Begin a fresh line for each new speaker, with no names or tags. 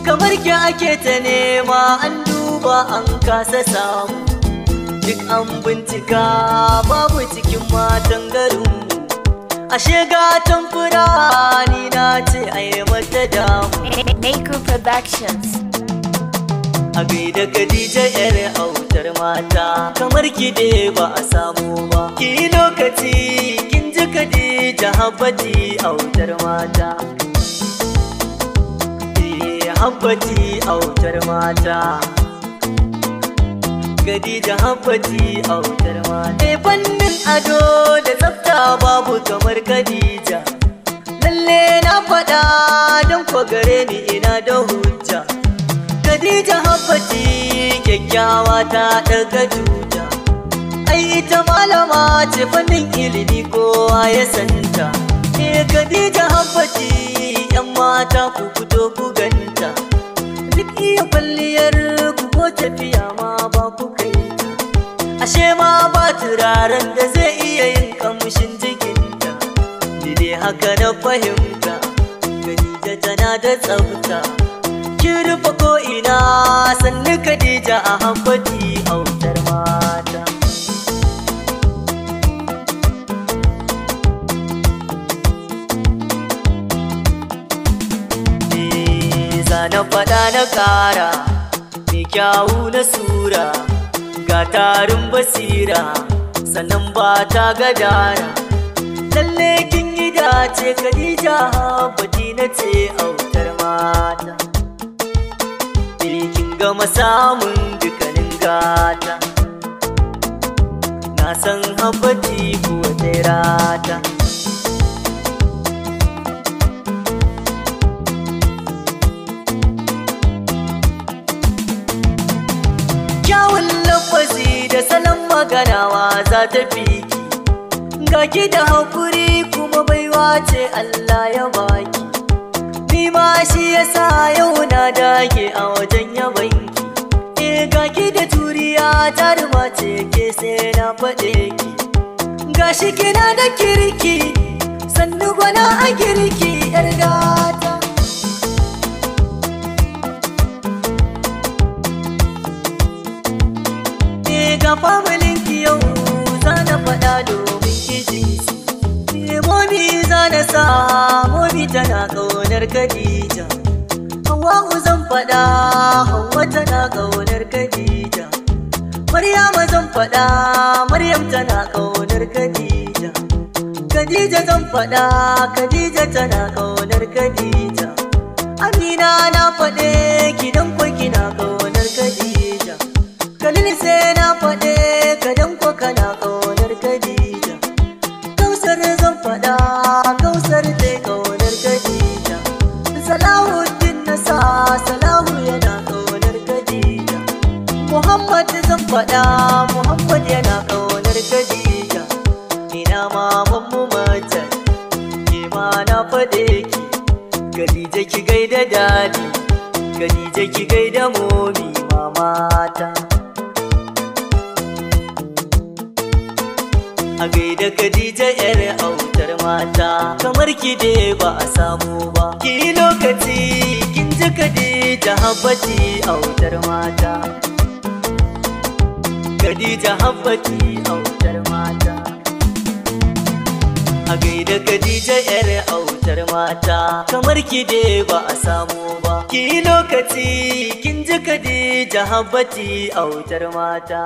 Kamar ki ake ta nema an duba an kasa samu, duk an bincika babu cikin matan garinmu. Ashe gatan fura ni na ce a yi mata damu.
Naku Productions.
A gaida Khadija yar autar mata, kamar ki dai ba a samu ba. Ki lokaci kin ji Khadija Habbati autar mata. Habbati autar mata, Khadija Habbati autar mata. Fannin ado da tsafta babu kamar Khadija, lalle na faɗa don ko gare ni ina da hujja. Khadija Habbati kyakkyawa ta ɗaga tuta, ai ita malama ce fannin ilimi kowa ya santa. Khadija Habbati yan mata ku fito ku ganta, duk iya kwalliyar ku ko tafiya ma ba ku kai ta. Ashe ma ba turaren da zai iya yin kamshin jikinta, ni dai haka na fahimta. Khadija tana da tsafta, kin rufe ko ina sannu Khadija a Habbati autar mata. Na faɗa na ƙara, mai kyawu na sura, ga tarin basira, sannan ba ta gadara. Lalle kin yi dace Khadija Habbati na ce autar mata. Kin gama samun dukkanin gata, na san Habbati kuwa ta rata. Kyawun lafazi da salon maganawa za ta fi ki, ga ki da haƙuri kuma baiwa ce Allah ya baki. Ni ma shi yasa yau na dage a wajen yabanki. Ga ki da juriya jaruma ce ke sai na faɗe ki. Ga shi kina da kirki sannu gwana a girki 'yar gata. Ga familinki yau za na faɗa domin kiji. Momi za na sa, Momi tana ƙaunar Khadija. Hawwa'u zan faɗa, Hawwa tana ƙaunar Khadija. Maryama zan faɗa, Maryam tana ƙaunar Khadija. Khadija zan faɗa, Khadija tana ƙaunar Khadija. Amina na faɗe ki dan kwa kina ƙaunar Khadija. Khalil sai na faɗe ka dan kwa kana ƙaunar Khadija. Kausar zan faɗa, Kausar dai ƙaunar Khadija. Salahuddin na sa, Salahu yana ƙaunar Khadija. Muhammad zan faɗa, Muhammad yana ƙaunar Khadija. Ina maman mu mata, ke ma na faɗe ki. Khadija ki gaida dadi, Khadija ki gaida momi mamata. A gaida Khadija yar autar mata, kamar ki dai ba a samu ba. Ki lokaci kin ji Khadija Habbati autar mata. Khadija Habbati autar mata. A gaida Khadija yar autar mata, kamar ki dai ba a samu ba. Ki lokaci kin ji Khadija Habbati autar mata.